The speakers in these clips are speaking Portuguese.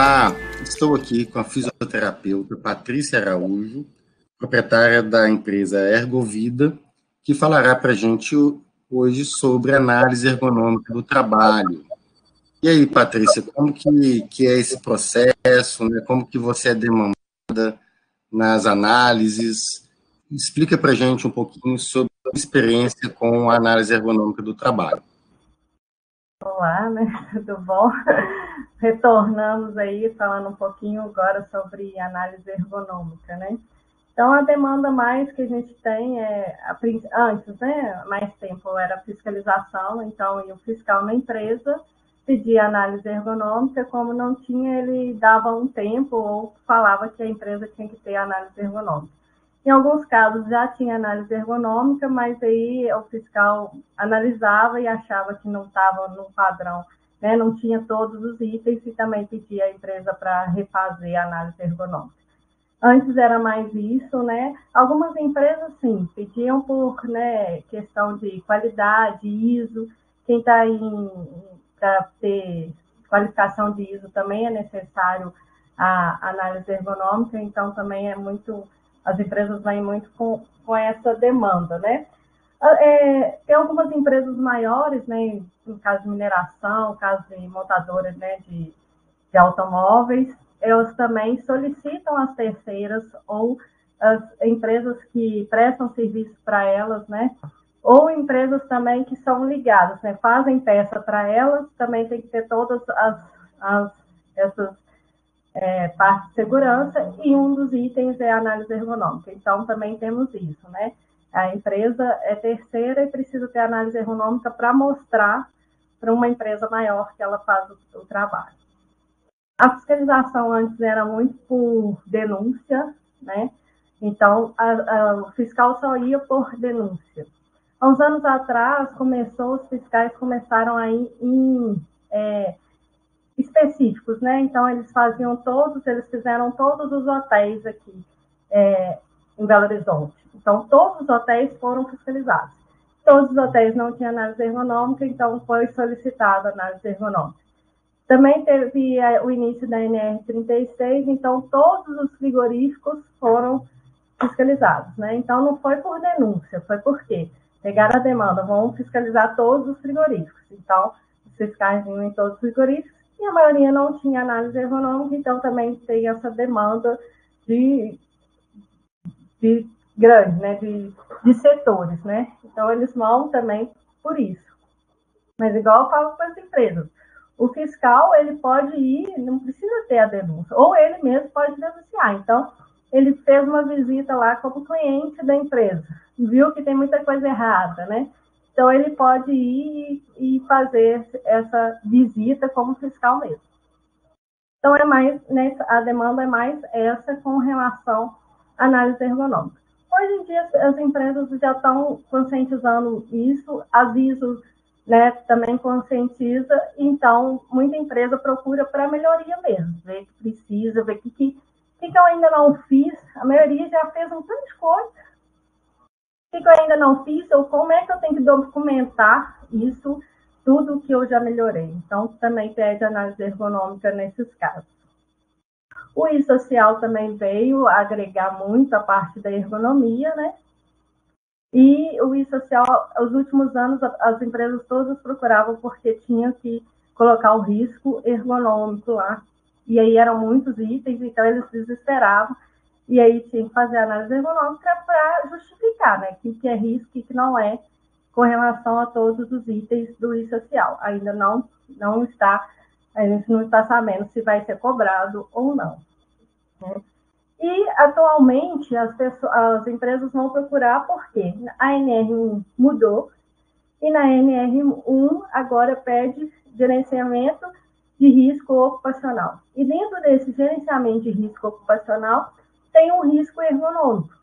Olá, estou aqui com a fisioterapeuta Patrícia Araújo, proprietária da empresa Ergovida, que falará para a gente hoje sobre análise ergonômica do trabalho. E aí, Patrícia, como que é esse processo, né? Como que você é demandada nas análises? Explica para a gente um pouquinho sobre a experiência com a análise ergonômica do trabalho. Olá, né? Tudo bom? Retornamos aí falando um pouquinho agora sobre análise ergonômica, né? Então, a demanda mais que a gente tem antes, né? Mais tempo era fiscalização, então ia o fiscal na empresa, pedia análise ergonômica, como não tinha, ele dava um tempo ou falava que a empresa tinha que ter análise ergonômica. Em alguns casos já tinha análise ergonômica, mas aí o fiscal analisava e achava que não estava no padrão, né? Não tinha todos os itens e também pedia a empresa para refazer a análise ergonômica. Antes era mais isso, né? Algumas empresas, sim, pediam por, né, questão de qualidade, ISO. Quem está para ter qualificação de ISO também é necessário a análise ergonômica, então também é muito... As empresas vêm muito com essa demanda, né? Tem algumas empresas maiores, né, no caso de mineração, caso de montadoras, né, de automóveis, elas também solicitam as terceiras ou as empresas que prestam serviço para elas, né? Ou empresas também que são ligadas, né? Fazem peça para elas, também tem que ter todas essas parte de segurança, e um dos itens é a análise ergonômica. Então, também temos isso, né? A empresa é terceira e precisa ter análise ergonômica para mostrar para uma empresa maior que ela faz o trabalho. A fiscalização antes era muito por denúncia, né? Então, o fiscal só ia por denúncia. Há uns anos atrás, os fiscais começaram a ir em específicos, né? Então, eles fizeram todos os hotéis aqui em Belo Horizonte. Então, todos os hotéis foram fiscalizados. Todos os hotéis não tinham análise ergonômica, então foi solicitada a análise ergonômica. Também teve o início da NR36, então todos os frigoríficos foram fiscalizados, né? Então, não foi por denúncia, foi por quê? Pegaram a demanda, vão fiscalizar todos os frigoríficos. Então, os fiscais vinham em todos os frigoríficos, e a maioria não tinha análise ergonômica, então também tem essa demanda de grande, né, de setores, né? Então, eles vão também por isso. Mas igual eu falo com as empresas, o fiscal, ele pode ir, não precisa ter a denúncia, ou ele mesmo pode denunciar. Então, ele fez uma visita lá como cliente da empresa, viu que tem muita coisa errada, né? Então, ele pode ir e fazer essa visita como fiscal mesmo. Então, a demanda é mais essa com relação à análise ergonômica. Hoje em dia, as empresas já estão conscientizando isso, as ISO, né, também conscientiza, então, muita empresa procura para melhoria mesmo, ver o que precisa, ver o que eu ainda não fiz, a maioria já fez um tanto de coisa, o que eu ainda não fiz, ou como é que eu tenho que documentar isso, tudo que eu já melhorei. Então, também pede análise ergonômica nesses casos. O e-social também veio agregar muito a parte da ergonomia, né? E o e-social, nos últimos anos, as empresas todas procuravam porque tinham que colocar o risco ergonômico lá. E aí eram muitos itens, então eles desesperavam. E aí tinha que fazer a análise ergonômica para justificar, né? O que é risco e o que não é, com relação a todos os itens do e-social. Ainda não está, a gente não está sabendo se vai ser cobrado ou não, né? E, atualmente, as empresas vão procurar porque a NR1 mudou e na NR1 agora pede gerenciamento de risco ocupacional. E dentro desse gerenciamento de risco ocupacional tem um risco ergonômico.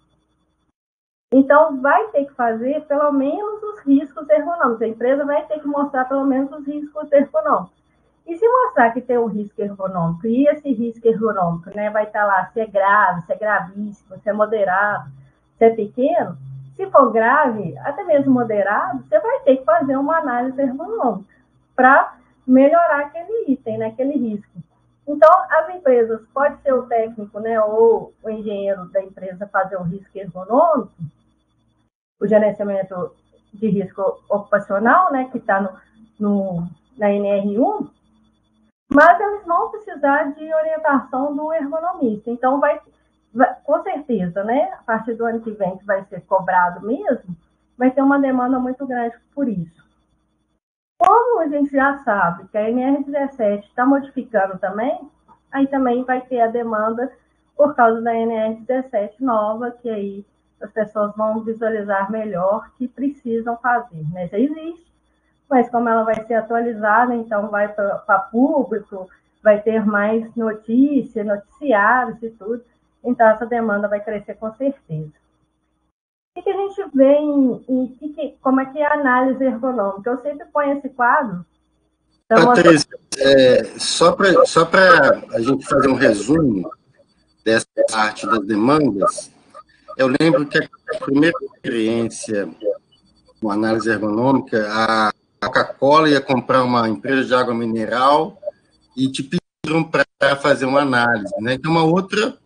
Então, vai ter que fazer pelo menos os riscos ergonômicos. A empresa vai ter que mostrar pelo menos os riscos ergonômicos. E se mostrar que tem um risco ergonômico, e esse risco ergonômico, né, vai estar lá se é grave, se é gravíssimo, se é moderado, se é pequeno, se for grave, até mesmo moderado, você vai ter que fazer uma análise ergonômica para melhorar aquele item, né, aquele risco. Então, as empresas, pode ser o técnico, né, ou o engenheiro da empresa fazer o risco ergonômico, o gerenciamento de risco ocupacional, né, que está na NR1, mas eles vão precisar de orientação do ergonomista. Então, vai com certeza, né, a partir do ano que vem, que vai ser cobrado mesmo, vai ter uma demanda muito grande por isso. Como a gente já sabe que a NR17 está modificando também, aí também vai ter a demanda por causa da NR17 nova, que aí as pessoas vão visualizar melhor que precisam fazer, né? Já existe, mas como ela vai ser atualizada, então vai para público, vai ter mais notícia, noticiários e tudo, então essa demanda vai crescer com certeza. O que a gente vê como é que é a análise ergonômica? Eu sempre ponho esse quadro. Patrícia, só para a gente fazer um resumo dessa parte das demandas, eu lembro que a primeira experiência com análise ergonômica, a Coca-Cola ia comprar uma empresa de água mineral e te pediram para fazer uma análise, né? Então,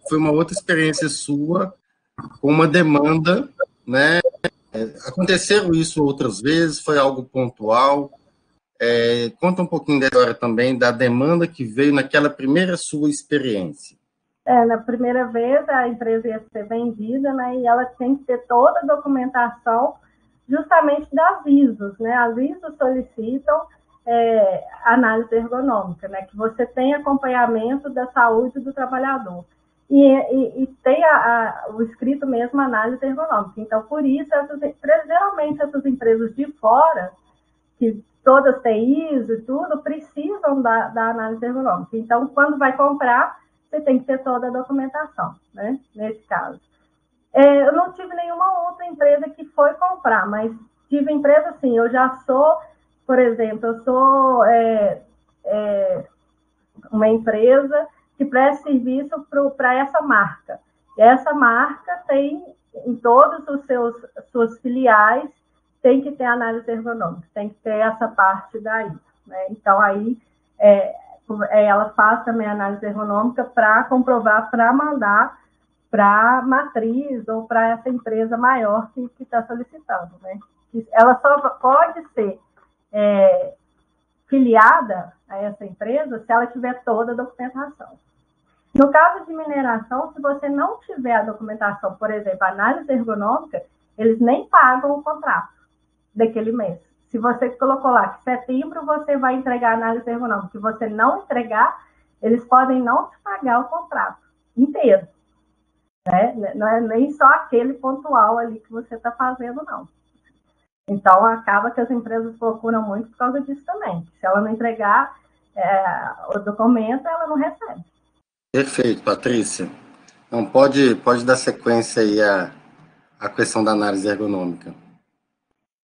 foi uma outra experiência sua com uma demanda, né? Aconteceram isso outras vezes, foi algo pontual. Conta um pouquinho da história também, da demanda que veio naquela primeira sua experiência. Na primeira vez, a empresa ia ser vendida, né? E ela tem que ter toda a documentação justamente das ISOs, né? As ISOs solicitam análise ergonômica, né? Que você tem acompanhamento da saúde do trabalhador. E tem o escrito mesmo análise ergonômica. Então, por isso, geralmente essas empresas de fora, que todas têm ISO e tudo, precisam da análise ergonômica. Então, quando vai comprar, você tem que ter toda a documentação, né? Nesse caso. Eu não tive nenhuma outra empresa que foi comprar, mas tive empresa, assim, eu já sou, por exemplo, eu sou uma empresa que presta serviço para essa marca. E essa marca tem, em todos os suas filiais, tem que ter análise ergonômica, tem que ter essa parte daí, né? Então, aí, ela faz também análise ergonômica para comprovar, para mandar para a matriz ou para essa empresa maior que está solicitando, né? Ela só pode ser filiada a essa empresa se ela tiver toda a documentação. No caso de mineração, se você não tiver a documentação, por exemplo, a análise ergonômica, eles nem pagam o contrato daquele mês. Se você colocou lá que setembro você vai entregar a análise ergonômica, se você não entregar, eles podem não te pagar o contrato inteiro. Né? Não é nem só aquele pontual ali que você está fazendo, não. Então, acaba que as empresas procuram muito por causa disso também. Se ela não entregar o documento, ela não recebe. Perfeito, Patrícia. Então, pode dar sequência aí à questão da análise ergonômica.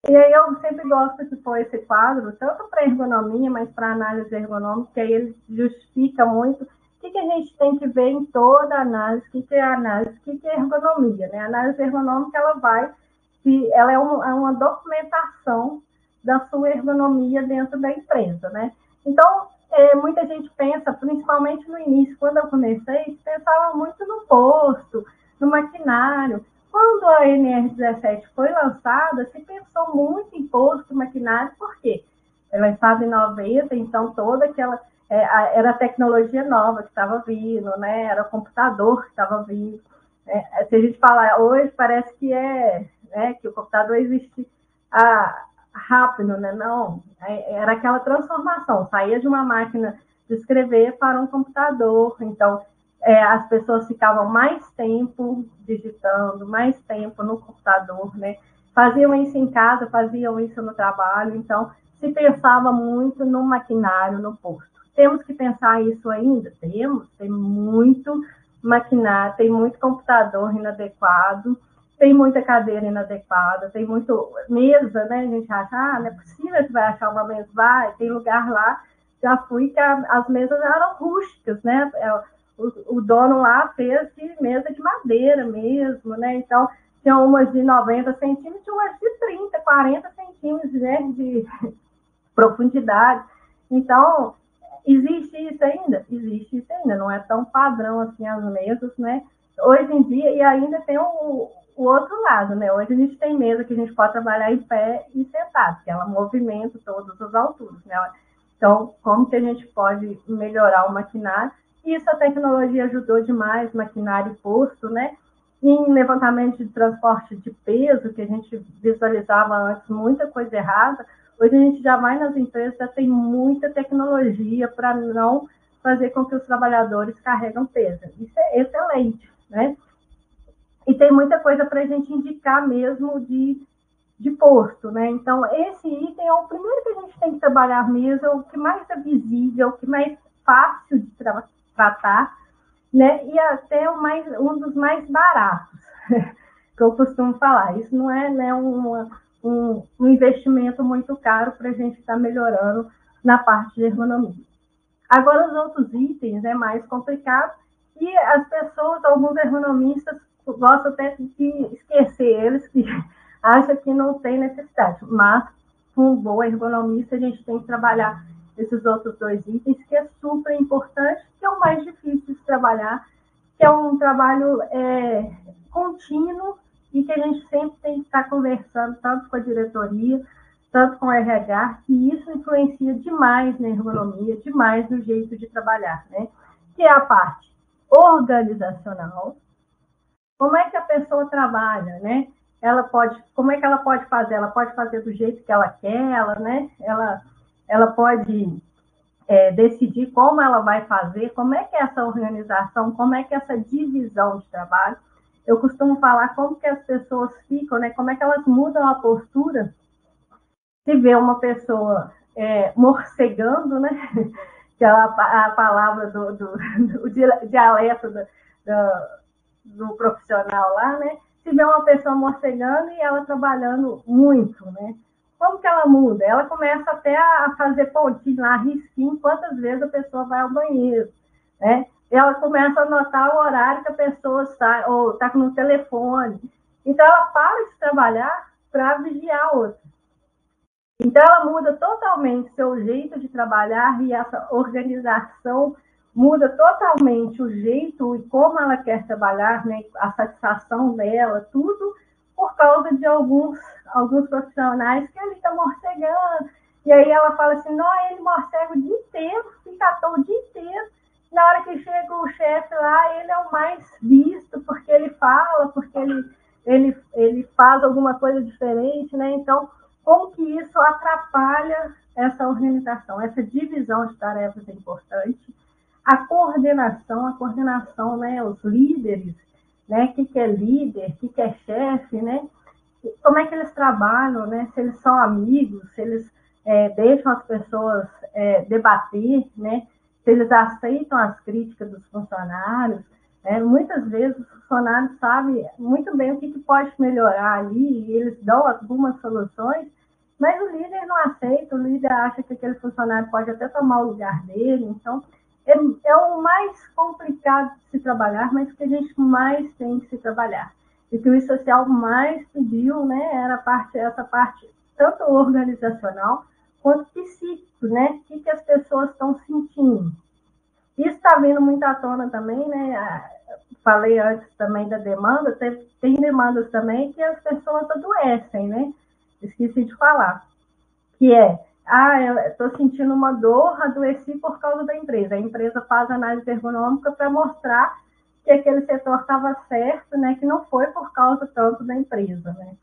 E aí eu sempre gosto de pôr esse quadro, tanto para ergonomia, mas para análise ergonômica, que aí ele justifica muito o que a gente tem que ver em toda a análise, o que é análise, o que é ergonomia, né? A análise ergonômica, ela é uma documentação da sua ergonomia dentro da empresa, né? Então, muita gente pensa, principalmente no início, quando eu comecei, pensava muito no posto, no maquinário. Quando a NR17 foi lançada, se pensou muito em posto, maquinário, por quê? Ela estava em 90, então toda aquela... era a tecnologia nova que estava vindo, né? Era o computador que estava vindo. Se a gente falar hoje, parece que que o computador existe rápido, né? Não, era aquela transformação, saía de uma máquina de escrever para um computador, então as pessoas ficavam mais tempo digitando, mais tempo no computador, né? Faziam isso em casa, faziam isso no trabalho, então se pensava muito no maquinário, no posto. Temos que pensar isso ainda? Tem muito maquinário, tem muito computador inadequado, tem muita cadeira inadequada, tem muito mesa, né? A gente acha, não é possível que vai achar uma mesa, tem lugar lá, já fui que as mesas eram rústicas, né? O dono lá fez de mesa de madeira mesmo, né? Então, tinha umas de 90 centímetros, tinha umas de 30, 40 centímetros, né? De profundidade. Então, Existe isso ainda? Existe isso ainda, não é tão padrão assim as mesas, né? Hoje em dia, e ainda tem o outro lado, né? Hoje a gente tem mesa que a gente pode trabalhar em pé e sentado, que ela movimenta todas as alturas, né? Então, como que a gente pode melhorar o maquinário? Isso a tecnologia ajudou demais, maquinário posto, né? Em levantamento de transporte de peso, que a gente visualizava antes muita coisa errada, hoje a gente já vai nas empresas, já tem muita tecnologia para não fazer com que os trabalhadores carregam peso. Isso é excelente, né? E tem muita coisa para a gente indicar mesmo de posto, né? Então, esse item é o primeiro que a gente tem que trabalhar mesmo, é o que mais é visível, o que mais fácil de tratar, né? E até um dos mais baratos, que eu costumo falar. Isso não é, né, um investimento muito caro para a gente estar melhorando na parte de ergonomia. Agora, os outros itens é mais complicado e as pessoas, alguns ergonomistas, gostam até de esquecer eles, que acham que não tem necessidade. Mas, com um bom ergonomista, a gente tem que trabalhar esses outros dois itens, que é super importante, que é o mais difícil de trabalhar, que é um trabalho contínuo e que a gente sempre tem que estar conversando, tanto com a diretoria, tanto com o RH, que isso influencia demais na ergonomia, demais no jeito de trabalhar, né? Que é a parte organizacional. Como é que a pessoa trabalha, né? Como é que ela pode fazer? Ela pode fazer do jeito que ela quer, né? Ela pode decidir como ela vai fazer, como é que é essa organização, como é que é essa divisão de trabalho. Eu costumo falar como que as pessoas ficam, né? Como é que elas mudam a postura se vê uma pessoa morcegando, né? Que é a palavra do dialeto do profissional lá, né? Se vê uma pessoa morcegando e ela trabalhando muito, né? Como que ela muda? Ela começa até a fazer pontinho lá, risquinho, quantas vezes a pessoa vai ao banheiro, né? Ela começa a notar o horário que a pessoa está, ou está no telefone. Então, ela para de trabalhar para vigiar a outra. Então, ela muda totalmente seu jeito de trabalhar e essa organização muda totalmente o jeito e como ela quer trabalhar, né? A satisfação dela, tudo por causa de alguns profissionais que ali estão morcegando. E aí ela fala assim, não, ele morcega o dia inteiro, fica à toa o dia inteiro. Na hora que chega o chefe lá, ele é o mais visto, porque ele fala, porque ele faz alguma coisa diferente, né? Então, como que isso atrapalha essa organização? Essa divisão de tarefas é importante. A coordenação, né? Os líderes, né? O que é líder, o que é chefe, né? Como é que eles trabalham, né? Se eles são amigos, se eles deixam as pessoas debater, né? Se eles aceitam as críticas dos funcionários, né? Muitas vezes os funcionários sabem muito bem o que pode melhorar ali e eles dão algumas soluções, mas o líder não aceita, o líder acha que aquele funcionário pode até tomar o lugar dele, então é o mais complicado de se trabalhar, mas que a gente mais tem que se trabalhar. E que o social mais pediu, né, era essa parte tanto organizacional quanto psíquico, né? O que as pessoas estão sentindo. Isso está vindo muito à tona também, né? Falei antes também da demanda, tem demandas também que as pessoas adoecem, né? Esqueci de falar. Que eu estou sentindo uma dor, adoeci por causa da empresa. A empresa faz análise ergonômica para mostrar que aquele setor estava certo, né? Que não foi por causa tanto da empresa, né?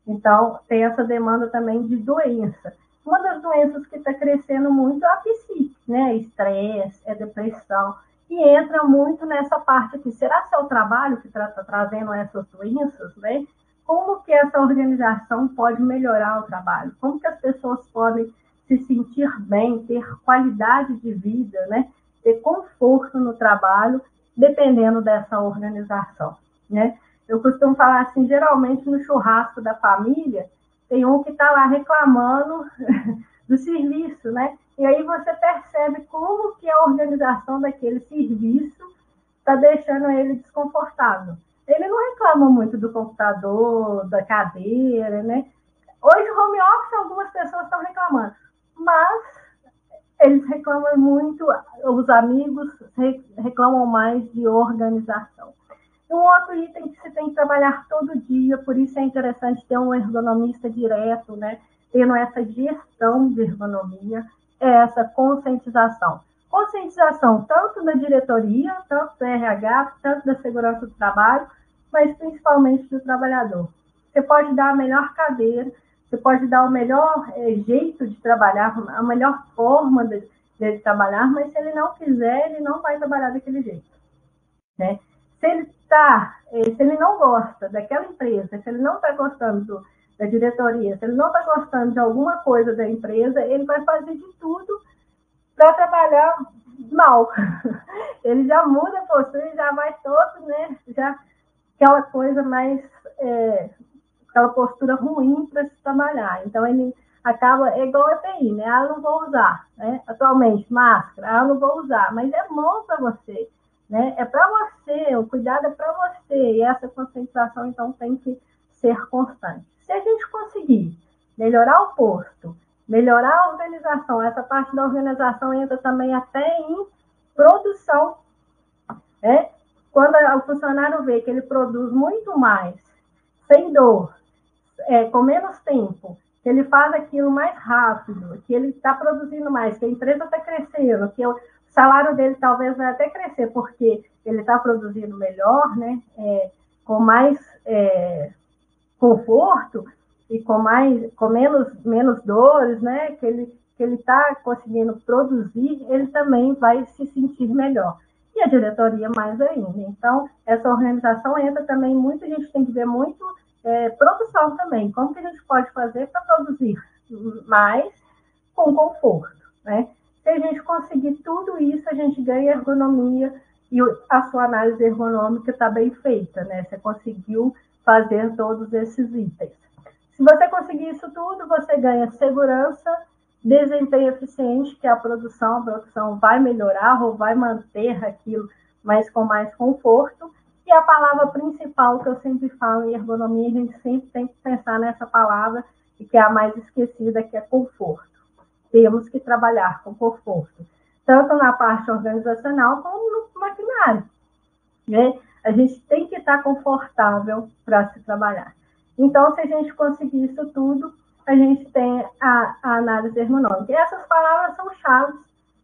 Então, tem essa demanda também de doença. Uma das doenças que está crescendo muito é a psique, né? Estresse, depressão. E entra muito nessa parte aqui. Será que é o trabalho que está trazendo essas doenças, né? Como que essa organização pode melhorar o trabalho? Como que as pessoas podem se sentir bem, ter qualidade de vida, né? Ter conforto no trabalho, dependendo dessa organização, né? Eu costumo falar assim, geralmente no churrasco da família, tem um que está lá reclamando do serviço, né? E aí você percebe como que a organização daquele serviço está deixando ele desconfortável. Ele não reclama muito do computador, da cadeira, né? Hoje, home office, algumas pessoas estão reclamando, mas eles reclamam muito, os amigos reclamam mais de organização. Um outro item que se tem que trabalhar todo dia, por isso é interessante ter um ergonomista direto, né? Tendo essa gestão de ergonomia, é essa conscientização. Conscientização tanto da diretoria, tanto do RH, tanto da segurança do trabalho, mas principalmente do trabalhador. Você pode dar a melhor cadeira, você pode dar o melhor jeito de trabalhar, a melhor forma de trabalhar, mas se ele não quiser, ele não vai trabalhar daquele jeito, né? Se ele não gosta daquela empresa, se ele não está gostando da diretoria, se ele não está gostando de alguma coisa da empresa, ele vai fazer de tudo para trabalhar mal. Ele já muda a postura, já vai todo, né? Já aquela coisa mais, aquela postura ruim para se trabalhar. Então, ele acaba, é igual a EPI, né? Eu não vou usar, né? Atualmente, máscara, eu não vou usar, mas é bom para você, né? É para você, o cuidado é para você, e essa conscientização, então, tem que ser constante. Se a gente conseguir melhorar o posto, melhorar a organização, essa parte da organização entra também até em produção, né? Quando o funcionário vê que ele produz muito mais, sem dor, com menos tempo, que ele faz aquilo mais rápido, que ele está produzindo mais, que a empresa está crescendo, que o salário dele talvez vai até crescer, porque ele está produzindo melhor, né? Com mais conforto e com menos dores, né? Que ele está conseguindo produzir, ele também vai se sentir melhor. E a diretoria mais ainda. Então, essa organização entra também muito, a gente tem que ver muito produção também. Como que a gente pode fazer para produzir mais com conforto, né? Se a gente conseguir tudo isso, a gente ganha ergonomia e a sua análise ergonômica está bem feita, né? Você conseguiu fazer todos esses itens. Se você conseguir isso tudo, você ganha segurança, desempenho eficiente, que é a produção vai melhorar ou vai manter aquilo, mas com mais conforto. E a palavra principal que eu sempre falo em ergonomia, a gente sempre tem que pensar nessa palavra, e que é a mais esquecida, que é conforto. Temos que trabalhar com conforto, tanto na parte organizacional como no maquinário, né? A gente tem que estar confortável para se trabalhar. Então, se a gente conseguir isso tudo, a gente tem a análise ergonômica. E essas palavras são chaves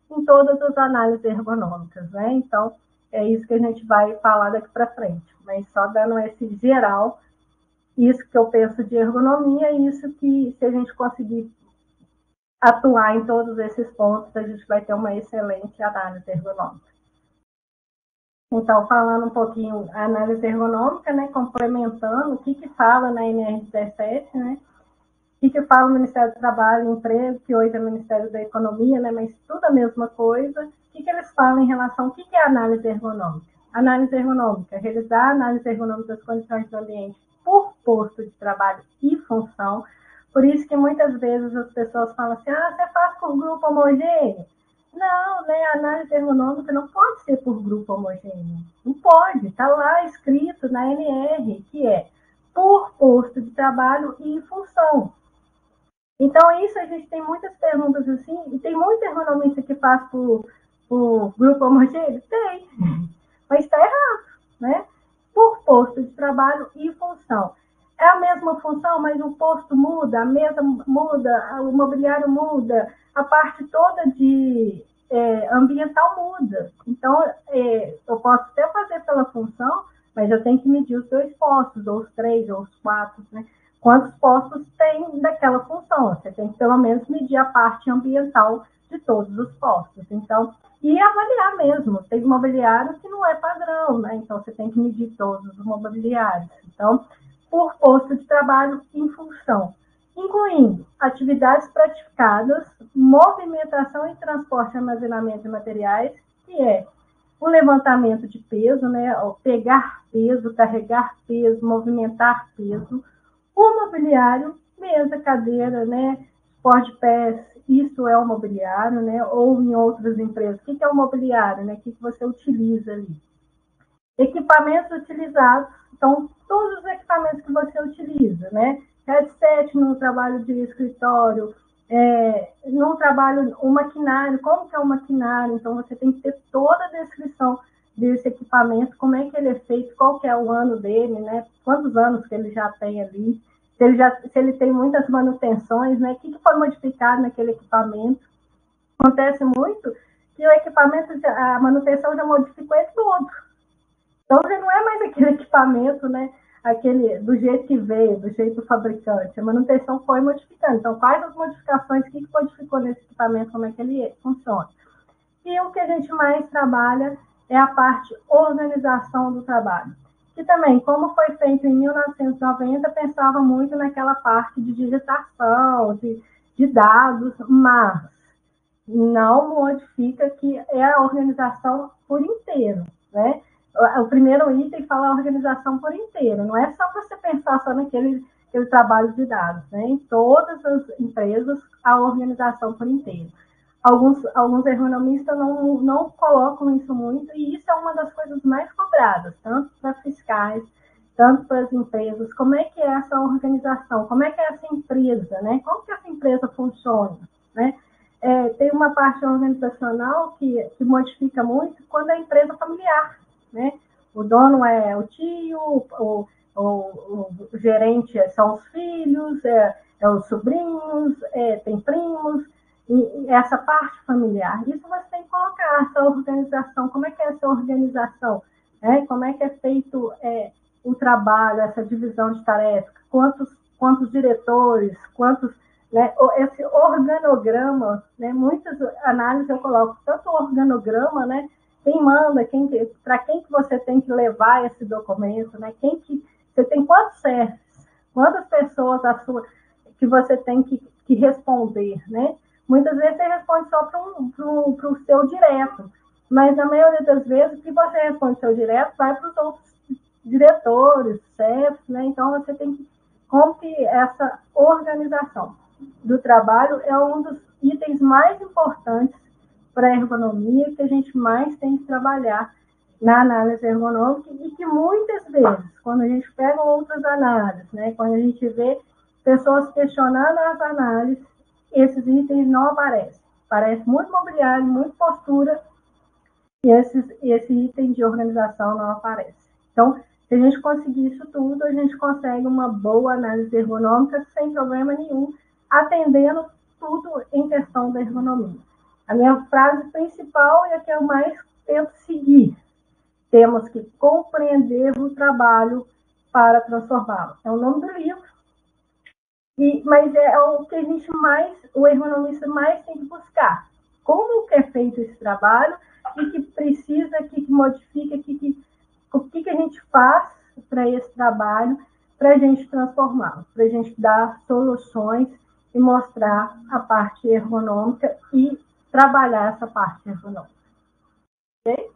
em todas as análises ergonômicas, né? Então, é isso que a gente vai falar daqui para frente. Mas só dando esse geral, isso que eu penso de ergonomia, isso que, se a gente conseguir atuar em todos esses pontos, a gente vai ter uma excelente análise ergonômica. Então, falando um pouquinho a análise ergonômica, né, complementando o que fala na NR17, né, o que fala o Ministério do Trabalho e Emprego, que hoje é o Ministério da Economia, né, mas tudo a mesma coisa. O que eles falam em relação ao que é análise ergonômica? Análise ergonômica, realizar a análise ergonômica das condições do ambiente por posto de trabalho e função. Por isso que muitas vezes as pessoas falam assim, você faz por grupo homogêneo? Não, né? A análise ergonômica não pode ser por grupo homogêneo. Não pode. Está lá escrito na NR, que é por posto de trabalho e função. Então, isso a gente tem muitas perguntas assim, e tem muita ergonomista que faz por grupo homogêneo? Tem, mas está errado, né? Por posto de trabalho e função. É a mesma função, mas o posto muda, a mesa muda, o mobiliário muda, a parte toda de ambiental muda. Então, eu posso até fazer pela função, mas eu tenho que medir os 2 postos, ou os 3, ou os 4, né? Quantos postos tem daquela função? Você tem que, pelo menos, medir a parte ambiental de todos os postos. Então, e avaliar mesmo. Tem mobiliário que não é padrão, né? Então, você tem que medir todos os mobiliários. Então, por posto de trabalho em função, incluindo atividades praticadas, movimentação e transporte e armazenamento de materiais, que é o levantamento de peso, né? Pegar peso, carregar peso, movimentar peso, o mobiliário, mesa, cadeira, né? Sportpass, isso é o mobiliário, né? Ou em outras empresas, o que é o mobiliário, né? O que você utiliza ali? Equipamentos utilizados, então, todos os equipamentos que você utiliza, né? Headset no trabalho de escritório, num trabalho, o maquinário, como que é o maquinário, então você tem que ter toda a descrição desse equipamento, como é que ele é feito, qual que é o ano dele, né? Quantos anos que ele já tem ali, se ele tem muitas manutenções, né? O que foi modificado naquele equipamento. Acontece muito que o equipamento, a manutenção já modificou ele todo. Então já não é mais aquele equipamento, né? Aquele do jeito que veio, do jeito do fabricante. A manutenção foi modificando. Então, quais as modificações, o que modificou nesse equipamento, como é que ele funciona? E o que a gente mais trabalha é a parte organização do trabalho. Que também, como foi feito em 1990, pensava muito naquela parte de digitação, de dados, mas não modifica que é a organização por inteiro, né? O primeiro item fala a organização por inteiro, não é só você pensar só naquele trabalho de dados, né? Em todas as empresas, a organização por inteiro. Alguns ergonomistas não colocam isso muito, e isso é uma das coisas mais cobradas, tanto para fiscais, tanto para as empresas. Como é que é essa organização? Como é que é essa empresa, né? Como que essa empresa funciona, né? Tem uma parte organizacional que modifica muito quando é empresa familiar, né? O dono é o tio, o gerente são os filhos, os sobrinhos, tem primos, e essa parte familiar. Isso você tem que colocar, essa organização, como é que é essa organização? Né? Como é que é feito o trabalho, essa divisão de tarefas? Quantos diretores, né, esse organograma, né, muitas análises eu coloco tanto o organograma, né, quem manda, para quem que você tem que levar esse documento, né, você tem quantos chefes, quantas pessoas que você tem que responder, né? Muitas vezes você responde só para o seu direto, mas na maioria das vezes, o que você responde seu direto vai para os outros diretores, chefes, né? Então você tem que como que essa organização do trabalho é um dos itens mais importantes para a ergonomia, que a gente mais tem que trabalhar na análise ergonômica, e que muitas vezes, quando a gente pega outras análises, né, quando a gente vê pessoas questionando as análises, esses itens não aparecem. Parece muito mobiliário, muito postura, e esse item de organização não aparece. Então, se a gente conseguir isso tudo, a gente consegue uma boa análise ergonômica sem problema nenhum, atendendo tudo em questão da ergonomia. A minha frase principal é a que eu mais tento seguir. Temos que compreender o trabalho para transformá-lo. É o nome do livro, mas é o que o ergonomista mais tem que buscar. Como que é feito esse trabalho, o que precisa, o que modifica, o que a gente faz para esse trabalho, para a gente transformá-lo, para a gente dar soluções e mostrar a parte ergonômica e trabalhar essa parte ergonômica. Ok?